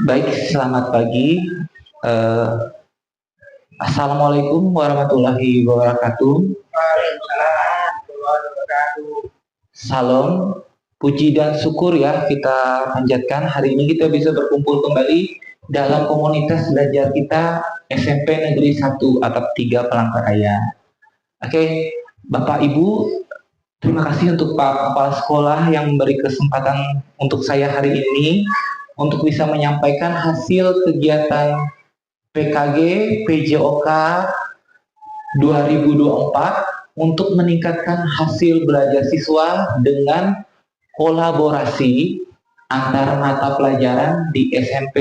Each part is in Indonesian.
Baik, selamat pagi. Eh, Assalamualaikum warahmatullahi wabarakatuh. Salam, puji dan syukur ya kita panjatkan. Hari ini kita bisa berkumpul kembali dalam komunitas belajar kita SMP Negeri 1 Atap 3 Palangkaraya. Oke, Bapak Ibu, terima kasih untuk Pak Kepala Sekolah yang memberi kesempatan untuk saya hari ini untuk bisa menyampaikan hasil kegiatan PKG PJOK 2024 untuk meningkatkan hasil belajar siswa dengan kolaborasi antar mata pelajaran di SMP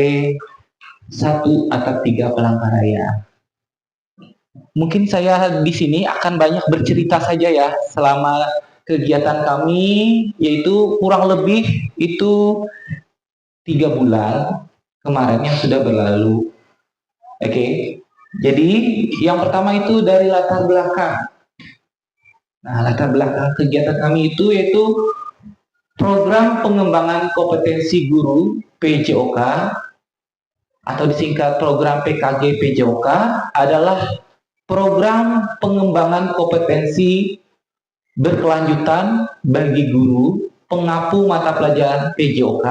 1 Atap 3 Palangkaraya. Mungkin saya di sini akan banyak bercerita saja ya selama kegiatan kami, yaitu kurang lebih itu 3 bulan kemarin yang sudah berlalu. Oke, jadi yang pertama itu dari latar belakang. Nah, latar belakang kegiatan kami itu yaitu program pengembangan kompetensi guru PJOK atau disingkat program PKG PJOK adalah program pengembangan kompetensi berkelanjutan bagi guru pengampu mata pelajaran PJOK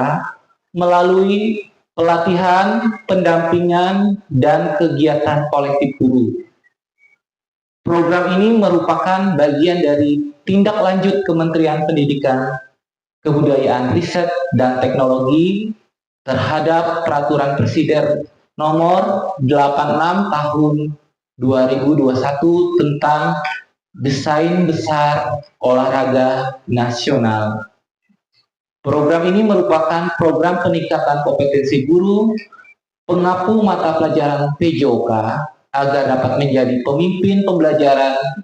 melalui pelatihan, pendampingan, dan kegiatan kolektif guru. Program ini merupakan bagian dari tindak lanjut Kementerian Pendidikan, Kebudayaan, Riset, dan Teknologi terhadap Peraturan Presiden Nomor 86 Tahun 2021 tentang Desain Besar Olahraga Nasional. Program ini merupakan program peningkatan kompetensi guru pengampu mata pelajaran PJOK agar dapat menjadi pemimpin pembelajaran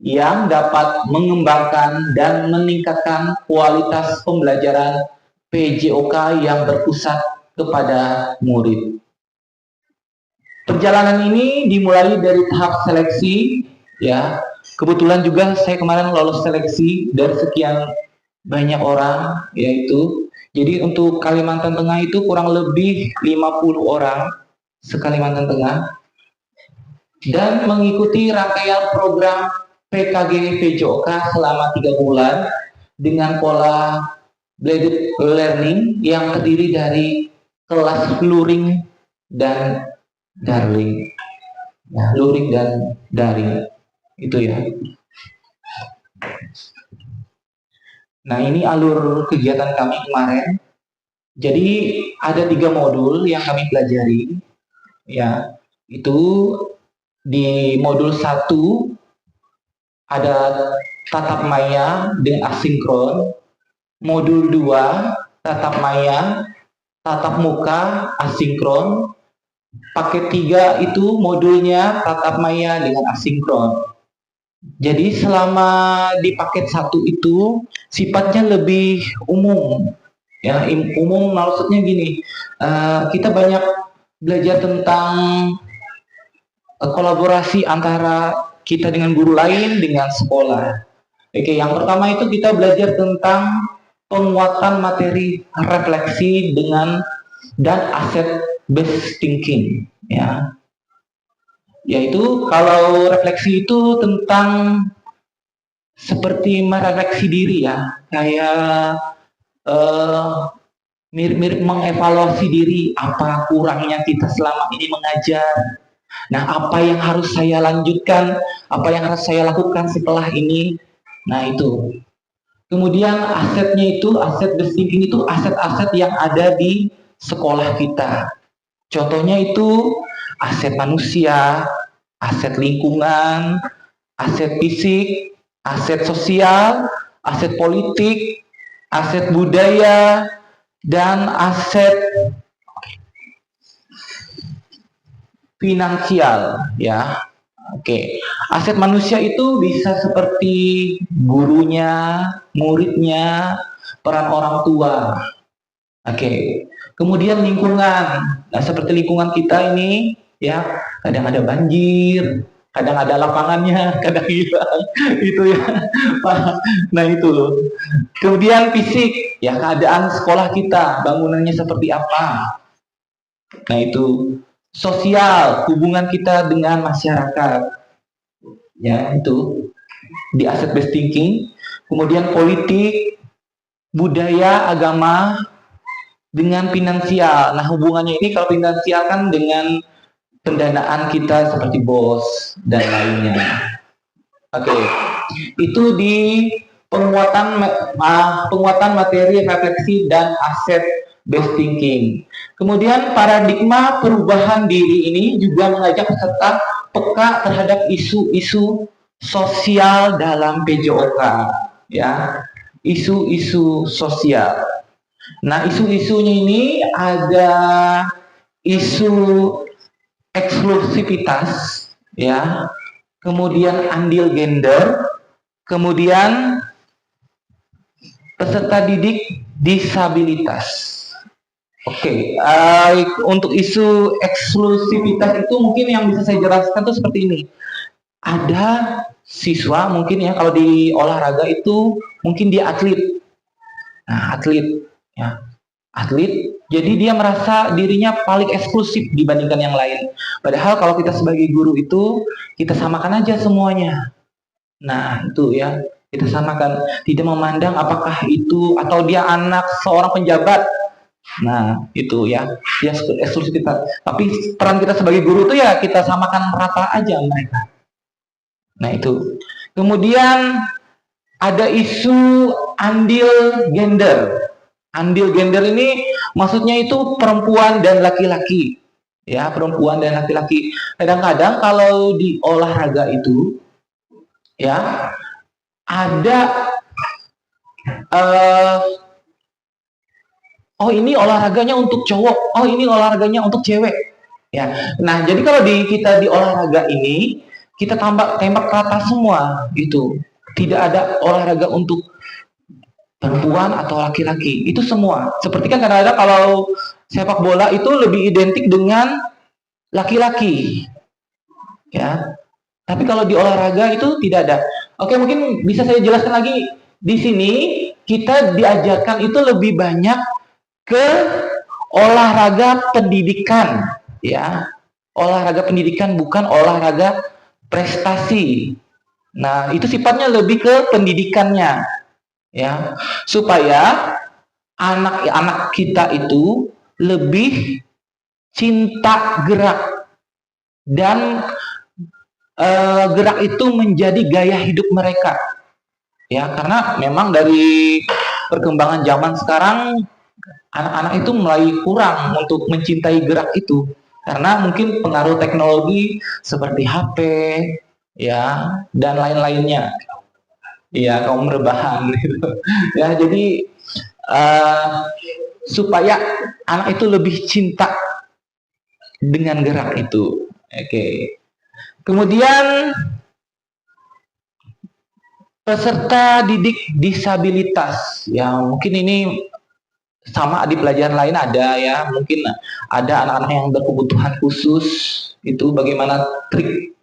yang dapat mengembangkan dan meningkatkan kualitas pembelajaran PJOK yang berpusat kepada murid. Perjalanan ini dimulai dari tahap seleksi, ya. Kebetulan juga saya kemarin lolos seleksi dari sekian banyak orang, yaitu jadi untuk Kalimantan Tengah itu kurang lebih 50 orang se-Kalimantan Tengah dan mengikuti rangkaian program PKG PJOK selama 3 bulan dengan pola blended learning yang terdiri dari kelas luring dan daring. Nah, luring dan daring itu ya. Nah, ini alur kegiatan kami kemarin. Jadi ada 3 modul yang kami pelajari, ya. Itu di modul 1 ada tatap maya dengan asinkron, modul 2 tatap maya, tatap muka asinkron, paket 3 itu modulnya tatap maya dengan asinkron. Jadi selama di paket 1 itu sifatnya lebih umum. Ya, umum maksudnya gini, kita banyak belajar tentang kolaborasi antara kita dengan guru lain dengan sekolah. Oke, yang pertama itu kita belajar tentang penguatan materi refleksi dengan dan aset based thinking, ya. Yaitu kalau refleksi itu tentang seperti merefleksi diri ya, kayak mirip-mirip mengevaluasi diri, apa kurangnya kita selama ini mengajar. Nah, apa yang harus saya lanjutkan, apa yang harus saya lakukan setelah ini. Nah, itu. Kemudian asetnya itu, aset based thinking itu aset-aset yang ada di sekolah kita. Contohnya itu aset manusia, aset lingkungan, aset fisik, aset sosial, aset politik, aset budaya, dan aset finansial, ya. Oke, aset manusia itu bisa seperti gurunya, muridnya, peran orang tua. Oke, kemudian lingkungan. Nah, seperti lingkungan kita ini, ya, kadang ada banjir, kadang ada lapangannya, kadang hilang, itu ya. Nah, itu loh. Kemudian fisik, ya, keadaan sekolah kita, bangunannya seperti apa. Nah, itu sosial, hubungan kita dengan masyarakat. Ya, itu di asset based thinking. Kemudian politik, budaya, agama dengan finansial. Nah, hubungannya ini kalau finansial kan dengan pendanaan kita seperti bos dan lainnya. Oke, itu di penguatan materi refleksi dan aset based thinking. Kemudian paradigma perubahan diri ini juga mengajak peserta peka terhadap isu-isu sosial dalam PJOK, ya, isu-isu sosial. Nah, isu-isunya ini ada isu eksklusivitas, ya, kemudian andil gender, kemudian peserta didik disabilitas. Oke, untuk isu eksklusivitas itu mungkin yang bisa saya jelaskan tuh seperti ini. Ada siswa mungkin ya kalau di olahraga itu mungkin dia atlet. Nah, atlet ya. Atlet, jadi dia merasa dirinya paling eksklusif dibandingkan yang lain. Padahal kalau kita sebagai guru itu kita samakan aja semuanya. Nah, itu ya, kita samakan, tidak memandang apakah itu atau dia anak seorang penjabat. Nah, itu ya, dia eksklusif kita. Tapi peran kita sebagai guru itu ya kita samakan rata aja mereka. Nah, itu. Kemudian ada isu andil gender. Andil gender ini maksudnya itu perempuan dan laki-laki. Ya, perempuan dan laki-laki. Kadang-kadang kalau di olahraga itu ya ada oh ini olahraganya untuk cowok, oh ini olahraganya untuk cewek. Ya. Nah, jadi kalau kita di olahraga ini kita tembak rata semua gitu. Tidak ada olahraga untuk perempuan atau laki-laki, itu semua. Seperti kan kadang-kadang kalau sepak bola itu lebih identik dengan laki-laki, ya. Tapi kalau di olahraga itu tidak ada. Oke, mungkin bisa saya jelaskan lagi. Di sini kita diajarkan itu lebih banyak ke olahraga pendidikan, ya. Olahraga pendidikan bukan olahraga prestasi. Nah, itu sifatnya lebih ke pendidikannya, ya, supaya anak-anak kita itu lebih cinta gerak dan gerak itu menjadi gaya hidup mereka, ya, karena memang dari perkembangan zaman sekarang anak-anak itu mulai kurang untuk mencintai gerak itu karena mungkin pengaruh teknologi seperti HP, ya, dan lain-lainnya. Iya, kaum rebahan gitu. Ya, jadi supaya anak itu lebih cinta dengan gerak itu. Oke. Kemudian peserta didik disabilitas. Ya, mungkin ini sama di pelajaran lain ada ya. Mungkin ada anak-anak yang berkebutuhan khusus. Itu bagaimana trik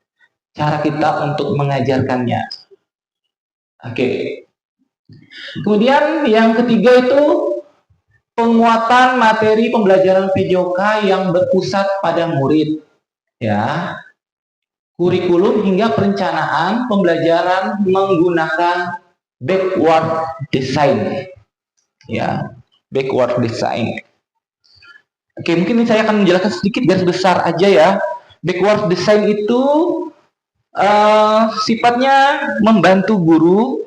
cara kita untuk mengajarkannya. Oke. Kemudian yang ketiga itu penguatan materi pembelajaran PJOK yang berpusat pada murid, ya. Kurikulum hingga perencanaan pembelajaran menggunakan backward design, ya, backward design. Oke, mungkin ini saya akan menjelaskan sedikit garis besar aja ya. Backward design itu sifatnya membantu guru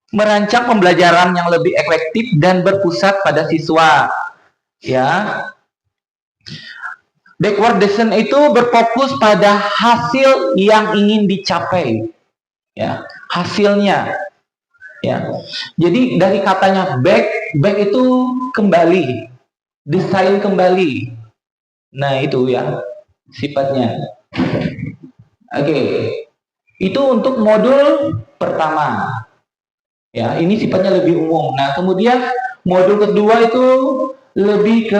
merancang pembelajaran yang lebih efektif dan berpusat pada siswa, ya. Backward design itu berfokus pada hasil yang ingin dicapai, ya, hasilnya, ya. Jadi dari katanya back itu kembali, desain kembali. Nah, itu ya sifatnya. Oke. Itu untuk modul pertama. Ya, ini sifatnya lebih umum. Nah, kemudian modul kedua itu lebih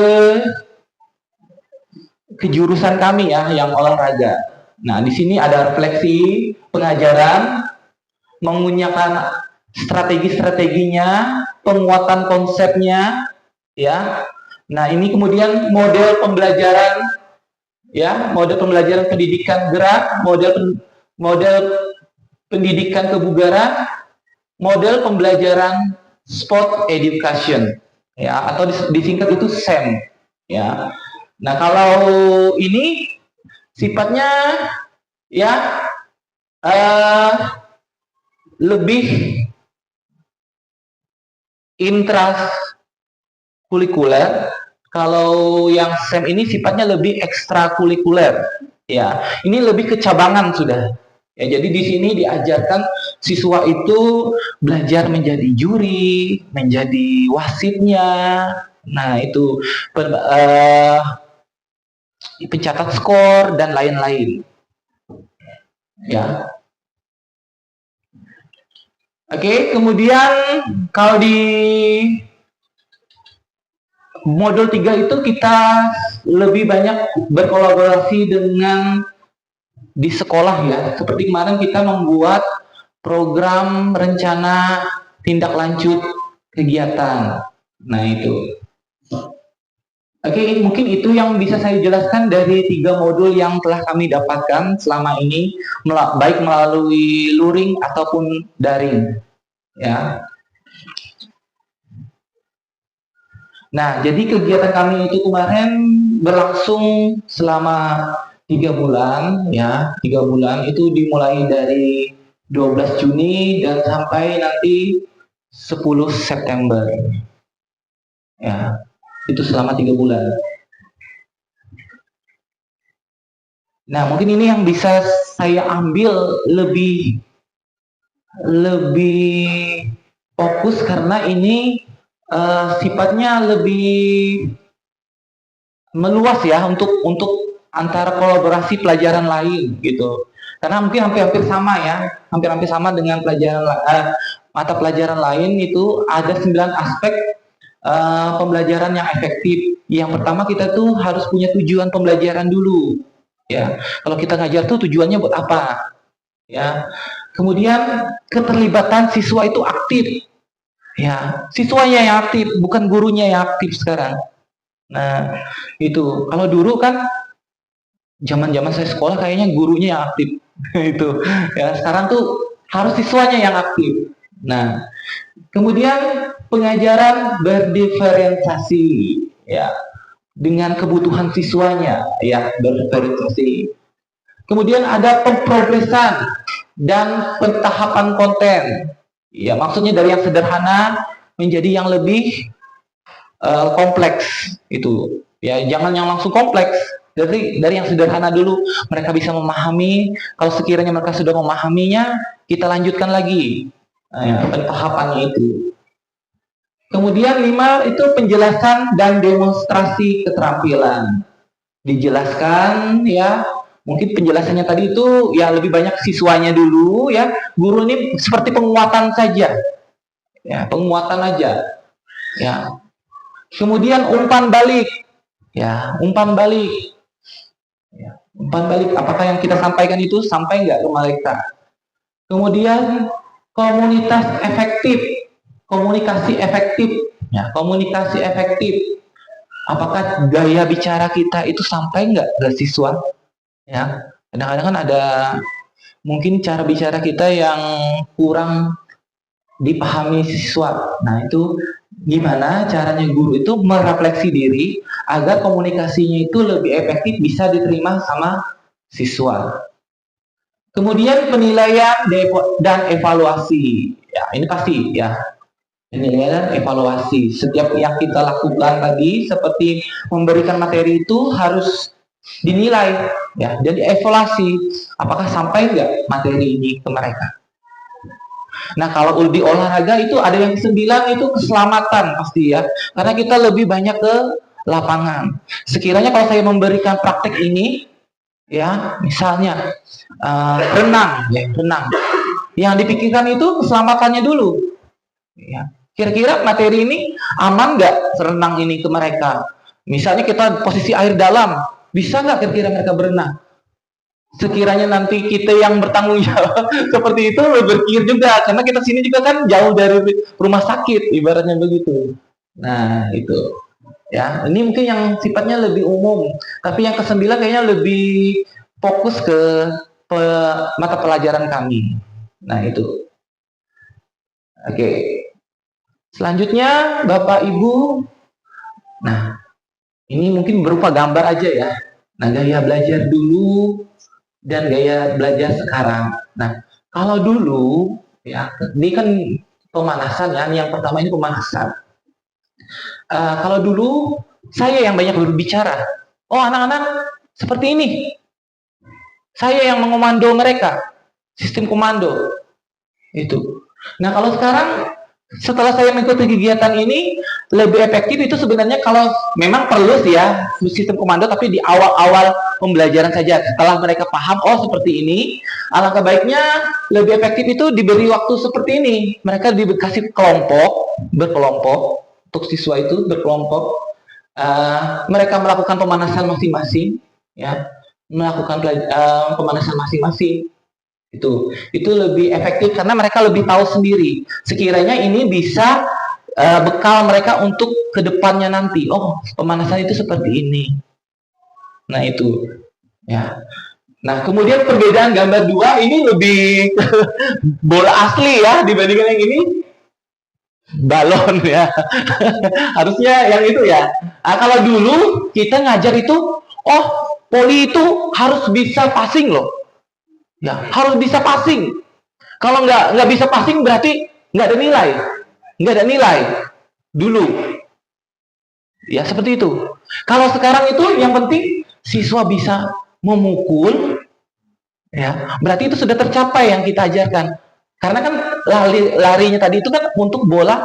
ke jurusan kami ya, yang olahraga. Nah, di sini ada refleksi pengajaran, mengunyahkan strategi-strateginya, penguatan konsepnya, ya, Nah, ini kemudian model pembelajaran, ya, model pembelajaran pendidikan gerak, model pendidikan kebugaran, model pembelajaran sport education, ya, atau disingkat itu SEM, ya. Nah, kalau ini sifatnya ya lebih intrakurikuler. Kalau yang SEM ini sifatnya lebih ekstrakurikuler, ya. Ini lebih kecabangan sudah. Ya, jadi di sini diajarkan siswa itu belajar menjadi juri, menjadi wasitnya. Nah, itu pencatat skor dan lain-lain. Ya. Oke, kemudian kalau di modul 3 itu kita lebih banyak berkolaborasi dengan di sekolah, ya. Seperti kemarin kita membuat program rencana tindak lanjut kegiatan. Nah, itu. Oke, mungkin itu yang bisa saya jelaskan dari 3 modul yang telah kami dapatkan selama ini, baik melalui luring ataupun daring. Ya. Nah, jadi kegiatan kami itu kemarin berlangsung selama 3 bulan, ya. 3 bulan itu dimulai dari 12 Juni dan sampai nanti 10 September. Ya, itu selama 3 bulan. Nah, mungkin ini yang bisa saya ambil lebih fokus karena ini sifatnya lebih meluas, ya, untuk antara kolaborasi pelajaran lain gitu. Karena mungkin hampir-hampir sama, ya, hampir-hampir sama dengan mata pelajaran lain. Itu ada 9 aspek pembelajaran yang efektif. Yang pertama, kita tuh harus punya tujuan pembelajaran dulu, ya. Kalau kita ngajar tuh tujuannya buat apa, ya. Kemudian keterlibatan siswa itu aktif, ya. Siswanya yang aktif, bukan gurunya yang aktif sekarang. Nah, itu. Kalau dulu kan zaman-zaman saya sekolah kayaknya gurunya yang aktif. Itu. Ya, sekarang tuh harus siswanya yang aktif. Nah, kemudian pengajaran berdiferensiasi, ya, dengan kebutuhan siswanya, ya, berdiferensiasi. Kemudian ada pemprogresan dan pentahapan konten. Ya, maksudnya dari yang sederhana menjadi yang lebih kompleks itu. Ya, jangan yang langsung kompleks. Dari yang sederhana dulu mereka bisa memahami. Kalau sekiranya mereka sudah memahaminya, kita lanjutkan lagi pentahapannya itu. Kemudian 5 itu penjelasan dan demonstrasi keterampilan. Dijelaskan, ya. Mungkin penjelasannya tadi itu ya lebih banyak siswanya dulu, ya. Guru ini seperti penguatan saja. Ya, penguatan aja. Ya. Kemudian umpan balik. Ya, umpan balik. Ya, umpan balik, apakah yang kita sampaikan itu sampai nggak ke mereka? Kemudian komunitas efektif. Komunikasi efektif. Ya, komunikasi efektif. Apakah gaya bicara kita itu sampai nggak ke siswa? Ya, kadang-kadang kan ada mungkin cara bicara kita yang kurang dipahami siswa. Nah, itu gimana caranya guru itu merefleksi diri agar komunikasinya itu lebih efektif bisa diterima sama siswa. Kemudian penilaian dan evaluasi. Ya, ini pasti, ya. Penilaian dan evaluasi. Setiap yang kita lakukan tadi seperti memberikan materi itu harus dinilai, ya. Jadi evaluasi, apakah sampai nggak materi ini ke mereka. Nah, kalau di olahraga itu ada yang 9 itu keselamatan pasti, ya. Karena kita lebih banyak ke lapangan. Sekiranya kalau saya memberikan praktek ini, ya, misalnya renang, ya, renang. Yang dipikirkan itu keselamatannya dulu. Ya. Kira-kira materi ini aman nggak renang ini ke mereka? Misalnya kita posisi air dalam, bisa nggak kira-kira mereka berenang? Sekiranya nanti kita yang bertanggung jawab seperti itu berpikir juga, karena kita sini juga kan jauh dari rumah sakit, ibaratnya begitu. Nah, itu. Ya, ini mungkin yang sifatnya lebih umum, tapi yang ke-9 kayaknya lebih fokus ke mata pelajaran kami. Nah, itu. Oke. Selanjutnya, Bapak Ibu. Nah, ini mungkin berupa gambar aja ya. Nah, gaya belajar dulu dan gaya belajar sekarang. Nah, kalau dulu ya, ini kan pemanasan ya. Yang pertama ini pemanasan. Kalau dulu saya yang banyak berbicara. Oh, anak-anak seperti ini. Saya yang mengomando mereka. Sistem komando. Itu. Nah, kalau sekarang setelah saya mengikuti kegiatan ini lebih efektif itu sebenarnya kalau memang perlu sih ya sistem komando, tapi di awal-awal pembelajaran saja. Setelah mereka paham, oh seperti ini, alangkah baiknya lebih efektif itu diberi waktu seperti ini. Mereka dikasih kelompok, berkelompok, untuk siswa itu berkelompok. Mereka melakukan pemanasan masing-masing, ya, melakukan pemanasan masing-masing. Itu lebih efektif karena mereka lebih tahu sendiri. Sekiranya ini bisa bekal mereka untuk kedepannya nanti. Oh, pemanasan itu seperti ini. Nah, itu ya. Nah, kemudian perbedaan gambar 2 ini lebih bola asli ya dibandingkan yang ini balon ya. Harusnya yang itu ya. Nah, kalau dulu kita ngajar itu, oh, poli itu harus bisa passing loh. Ya, harus bisa passing. Kalau nggak bisa passing berarti nggak ada nilai. Nggak ada nilai. Dulu. Ya, seperti itu. Kalau sekarang itu yang penting siswa bisa memukul, ya, berarti itu sudah tercapai yang kita ajarkan. Karena kan larinya tadi itu kan untuk bola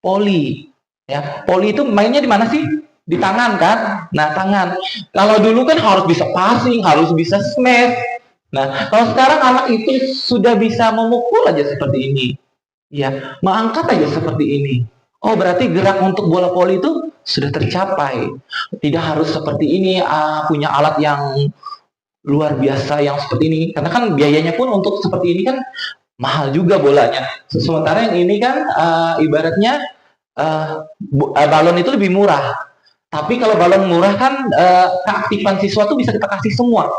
poli. Ya, poli itu mainnya di mana sih? Di tangan kan? Nah, tangan. Kalau dulu kan harus bisa passing, harus bisa smash. Nah, kalau sekarang anak itu sudah bisa memukul aja seperti ini. Ya, mengangkat aja seperti ini. Oh, berarti gerak untuk bola voli itu sudah tercapai. Tidak harus seperti ini, punya alat yang luar biasa yang seperti ini. Karena kan biayanya pun untuk seperti ini kan mahal juga bolanya. Sementara yang ini kan ibaratnya balon itu lebih murah. Tapi kalau balon murah kan keaktifan siswa tuh bisa kita kasih semua.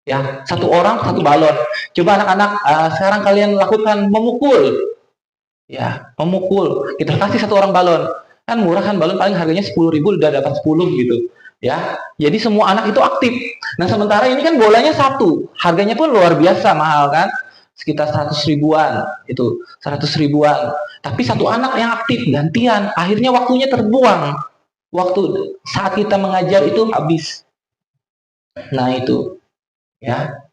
Ya, satu orang satu balon. Coba anak-anak sekarang kalian lakukan memukul. Ya, memukul. Kita kasih satu orang balon. Kan murah kan, balon paling harganya 10.000 udah dapat 10 gitu. Ya. Jadi semua anak itu aktif. Nah, sementara ini kan bolanya satu. Harganya pun luar biasa mahal kan? Sekitar 100 ribuan. Itu 100 ribuan. Tapi satu anak yang aktif gantian, akhirnya waktunya terbuang. Waktu saat kita mengajar itu habis. Nah, itu. Ya.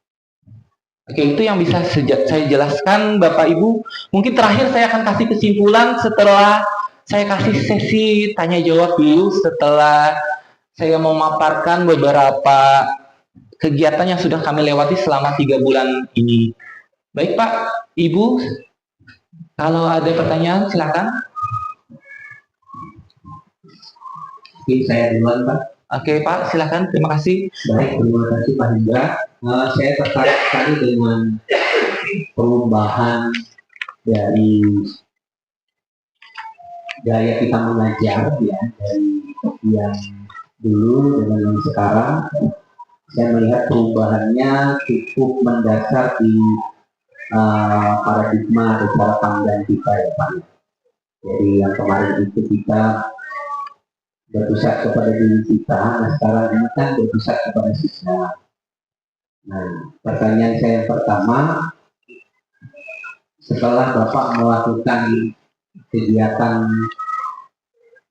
Oke, itu yang bisa saya jelaskan Bapak Ibu. Mungkin terakhir saya akan kasih kesimpulan setelah saya kasih sesi tanya jawab dulu, setelah saya memaparkan beberapa kegiatan yang sudah kami lewati selama 3 bulan ini. Baik Pak, Ibu, kalau ada pertanyaan silakan. Oke, saya duluan Pak. Oke Pak, silakan. Terima kasih. Baik, terima kasih Pak Hendra. Saya tertarik sekali dengan perubahan dari gaya kita mengajar ya, dari yang dulu dengan yang sekarang. Saya melihat perubahannya cukup mendasar di paradigma atau cara pandang kita ya Pak. Jadi yang kemarin itu kita berpusat kepada diri kita, nah sekarang ini kan berpusat kepada siswa. Nah, pertanyaan saya yang pertama, setelah Bapak melakukan kegiatan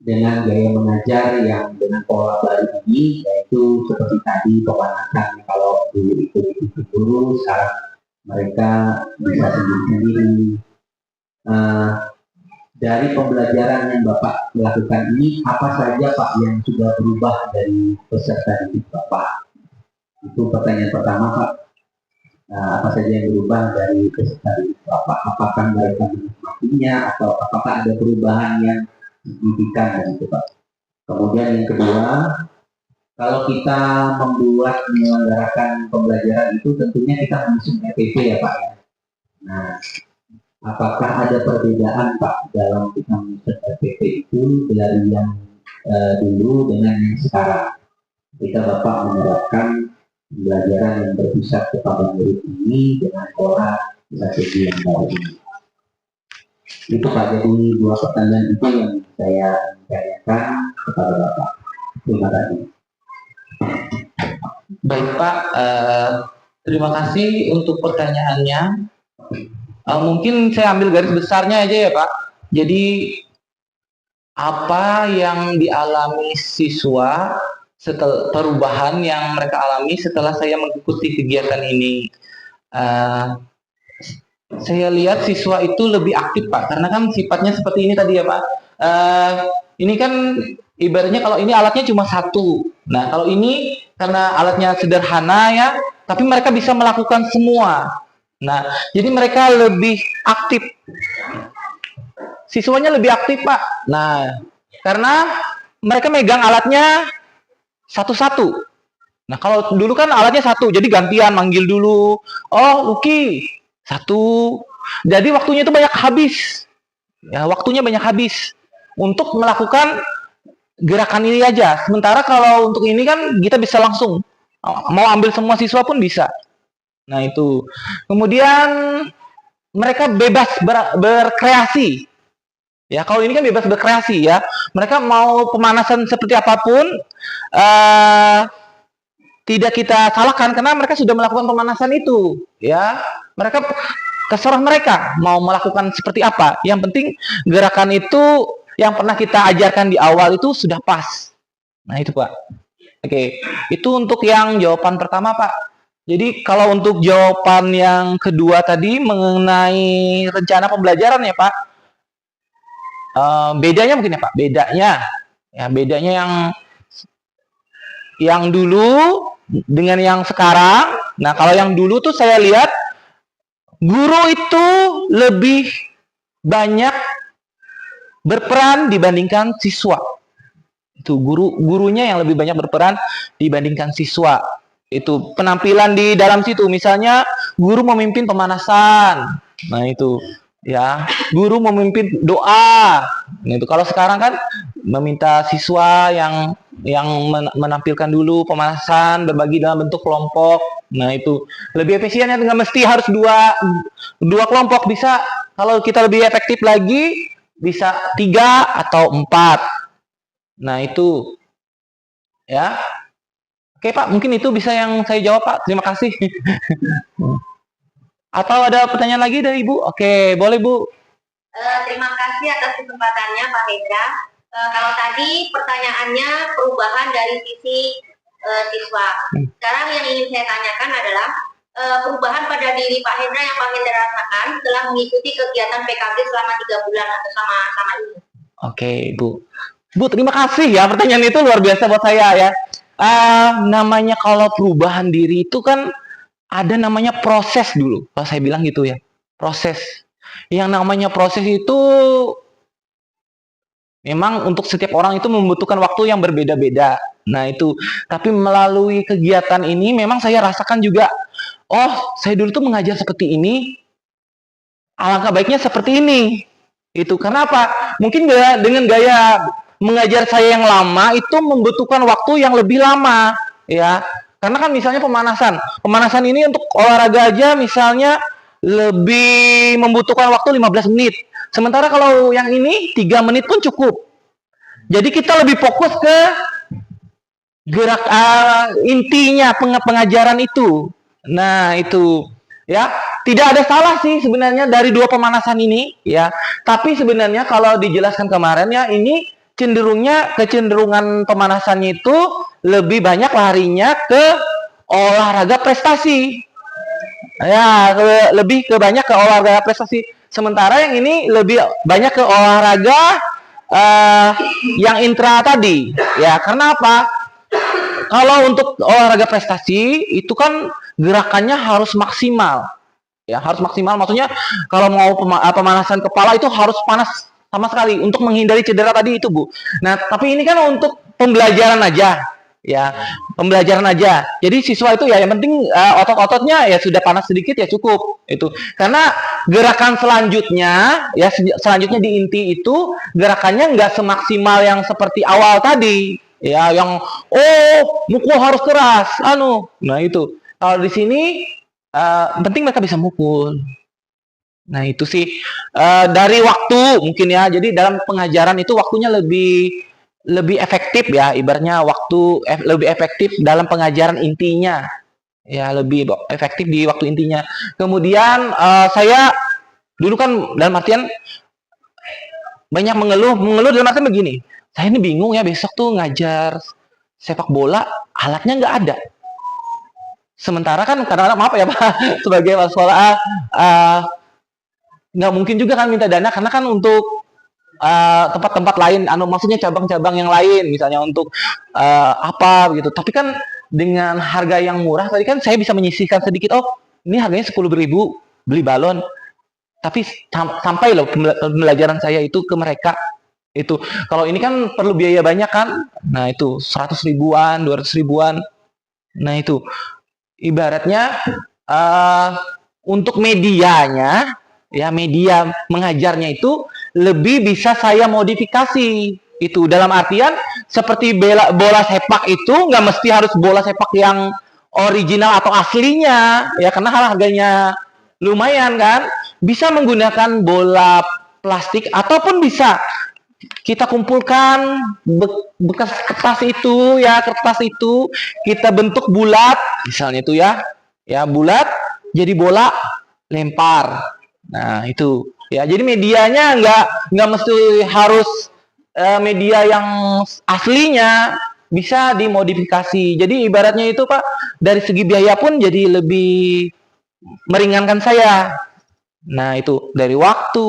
dengan gaya mengajar yang dengan pola baru ini, yaitu seperti tadi pemanasan, kalau dulu itu guru, sekarang mereka bisa sendiri-sendiri. Dari pembelajaran yang Bapak lakukan ini, apa saja Pak yang sudah berubah dari peserta didik Bapak? Itu pertanyaan pertama Pak. Apa saja yang berubah dari peserta didik Bapak? Apakah mereka menikmatinya atau apakah ada perubahan yang signifikan dari itu Pak? Kemudian yang kedua, kalau kita menyelenggarakan pembelajaran itu tentunya kita mengusung EPP ya Pak. Nah, apakah ada perbedaan Pak dalam kita mengusung EPP itu dari yang dulu dengan yang sekarang. Ketika Bapak menerapkan pembelajaran yang berpusat kepada murid ini dengan pola strategi yang baru ini. Itu Pak, jadi dua pertanyaan itu yang saya tanyakan kepada Bapak. Terima kasih. Baik Pak, terima kasih untuk pertanyaannya. Mungkin saya ambil garis besarnya aja ya Pak. Jadi apa yang dialami siswa setelah perubahan yang mereka alami setelah saya mengikuti kegiatan ini? Saya lihat siswa itu lebih aktif Pak, karena kan sifatnya seperti ini tadi ya Pak. Ini kan ibaratnya kalau ini alatnya cuma satu. Nah kalau ini karena alatnya sederhana ya, tapi mereka bisa melakukan semua. Nah jadi mereka lebih aktif. Siswanya lebih aktif Pak. Nah karena mereka megang alatnya satu-satu. Nah kalau dulu kan alatnya satu, jadi gantian manggil dulu. Oh Lucky satu. Jadi waktunya itu banyak habis. Ya waktunya banyak habis untuk melakukan gerakan ini aja. Sementara kalau untuk ini kan kita bisa langsung mau ambil semua siswa pun bisa. Nah itu. Kemudian mereka bebas berkreasi. Ya kalau ini kan bebas berkreasi ya. Mereka mau pemanasan seperti apapun tidak kita salahkan karena mereka sudah melakukan pemanasan itu. Ya mereka terserah mereka mau melakukan seperti apa. Yang penting gerakan itu yang pernah kita ajarkan di awal itu sudah pas. Nah itu Pak. Oke, itu untuk yang jawaban pertama Pak. Jadi kalau untuk jawaban yang kedua tadi mengenai rencana pembelajaran ya Pak. Bedanya mungkin ya Pak. Bedanya yang dulu dengan yang sekarang. Nah kalau yang dulu tuh saya lihat guru itu lebih banyak berperan dibandingkan siswa. Itu gurunya yang lebih banyak berperan dibandingkan siswa. Itu penampilan di dalam situ. Misalnya guru memimpin pemanasan. Nah itu ya, guru memimpin doa. Nah itu kalau sekarang kan meminta siswa yang menampilkan dulu pemanasan, berbagi dalam bentuk kelompok. Nah itu lebih efisien ya, nggak mesti harus dua kelompok, bisa kalau kita lebih efektif lagi bisa 3 atau 4. Nah itu ya. Oke Pak, mungkin itu bisa yang saya jawab Pak. Terima kasih. Atau ada pertanyaan lagi dari Ibu? Oke, boleh Bu. Terima kasih atas kesempatannya Pak Hendra. Kalau tadi pertanyaannya perubahan dari sisi siswa. Sekarang yang ingin saya tanyakan adalah perubahan pada diri Pak Hendra yang Pak Hendra rasakan setelah mengikuti kegiatan PKB selama 3 bulan atau sama ini. Oke, Bu. Bu, terima kasih ya. Pertanyaan itu luar biasa buat saya ya. Namanya kalau perubahan diri itu kan ada namanya proses dulu. Kalau saya bilang gitu ya. Proses. Yang namanya proses itu memang untuk setiap orang itu membutuhkan waktu yang berbeda-beda. Nah itu. Tapi melalui kegiatan ini memang saya rasakan juga. Oh, saya dulu tuh mengajar seperti ini. Alangkah baiknya seperti ini. Itu kenapa? Mungkin dengan gaya mengajar saya yang lama itu membutuhkan waktu yang lebih lama, ya. Karena kan misalnya pemanasan ini untuk olahraga aja misalnya lebih membutuhkan waktu 15 menit. Sementara kalau yang ini 3 menit pun cukup. Jadi kita lebih fokus ke gerak intinya pengajaran itu. Nah, itu ya, tidak ada salah sih sebenarnya dari 2 pemanasan ini ya. Tapi sebenarnya kalau dijelaskan kemarin ya, ini kecenderungan pemanasannya itu lebih banyak larinya ke olahraga prestasi. Ya, lebih ke banyak ke olahraga prestasi. Sementara yang ini lebih banyak ke olahraga yang intra tadi. Ya, karena apa? Kalau untuk olahraga prestasi itu kan gerakannya harus maksimal. Ya, harus maksimal. Maksudnya kalau mau pemanasan kepala itu harus panas sama sekali untuk menghindari cedera tadi itu, Bu. Nah, tapi ini kan untuk pembelajaran aja. ya pembelajaran aja. Jadi siswa itu ya yang penting otot-ototnya ya sudah panas sedikit ya cukup itu. Karena gerakan selanjutnya ya selanjutnya di inti itu gerakannya nggak semaksimal yang seperti awal tadi ya yang mukul harus keras nah itu kalau di sini penting mereka bisa mukul. Nah itu sih dari waktu mungkin ya. Jadi dalam pengajaran itu waktunya lebih efektif ya, ibaratnya waktu lebih efektif dalam pengajaran intinya ya, lebih efektif di waktu intinya. Kemudian saya dulu kan dalam artian banyak mengeluh dalam artian begini, saya ini bingung ya besok tuh ngajar sepak bola alatnya nggak ada. Sementara kan kadang-kadang maaf ya Pak sebagai kepala sekolah nggak mungkin juga kan minta dana karena kan untuk tempat-tempat lain, maksudnya cabang-cabang yang lain, misalnya untuk apa gitu. Tapi kan dengan harga yang murah tadi kan saya bisa menyisihkan sedikit. Oh, ini harganya 10.000 beli balon. Tapi sampai loh pembelajaran saya itu ke mereka itu. Kalau ini kan perlu biaya banyak kan. Nah itu 100 ribuan, 200 ribuan. Nah itu ibaratnya untuk medianya. Ya media mengajarnya itu lebih bisa saya modifikasi itu dalam artian seperti bola sepak itu nggak mesti harus bola sepak yang original atau aslinya ya karena harganya lumayan kan, bisa menggunakan bola plastik ataupun bisa kita kumpulkan bekas kertas itu ya, kertas itu kita bentuk bulat misalnya itu ya bulat jadi bola lempar. Nah itu ya, jadi medianya nggak mesti harus media yang aslinya, bisa dimodifikasi. Jadi ibaratnya itu Pak dari segi biaya pun jadi lebih meringankan saya. Nah itu dari waktu,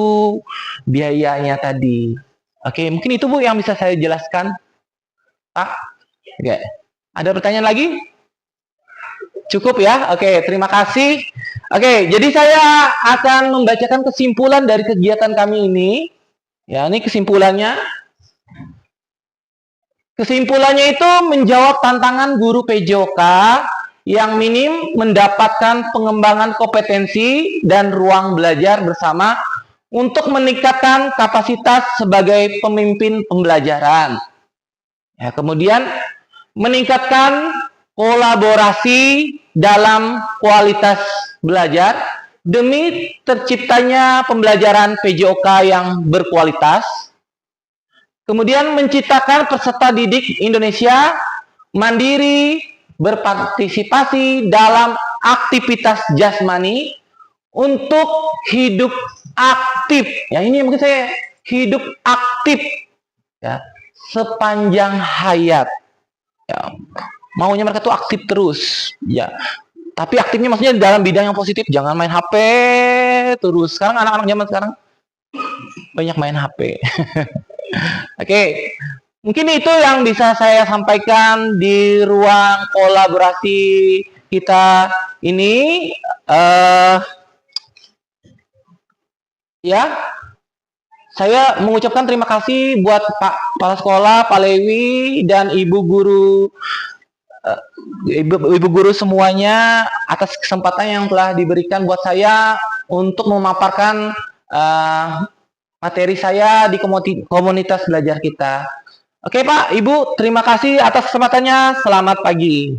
biayanya tadi. Oke mungkin itu Bu yang bisa saya jelaskan Pak. Oke. Ada pertanyaan lagi? Cukup ya? Oke, terima kasih. Oke, jadi saya akan membacakan kesimpulan dari kegiatan kami ini. Ya, ini kesimpulannya. Kesimpulannya itu menjawab tantangan guru PJOK yang minim mendapatkan pengembangan kompetensi dan ruang belajar bersama untuk meningkatkan kapasitas sebagai pemimpin pembelajaran. Ya, kemudian meningkatkan kolaborasi dalam kualitas belajar demi terciptanya pembelajaran PJOK yang berkualitas. Kemudian menciptakan peserta didik Indonesia mandiri, berpartisipasi dalam aktivitas jasmani untuk hidup aktif. Ya ini mungkin saya hidup aktif ya sepanjang hayat. Ya, maunya mereka tuh aktif terus ya, tapi aktifnya maksudnya dalam bidang yang positif, jangan main HP terus. Sekarang anak-anak zaman sekarang banyak main HP. Oke, mungkin itu yang bisa saya sampaikan di ruang kolaborasi kita ini ya. Saya mengucapkan terima kasih buat Pak Kepala Sekolah, Pak Lewi, dan Ibu Guru semuanya atas kesempatan yang telah diberikan buat saya untuk memaparkan materi saya di komunitas belajar kita. Oke Pak, Ibu, terima kasih atas kesempatannya. Selamat pagi.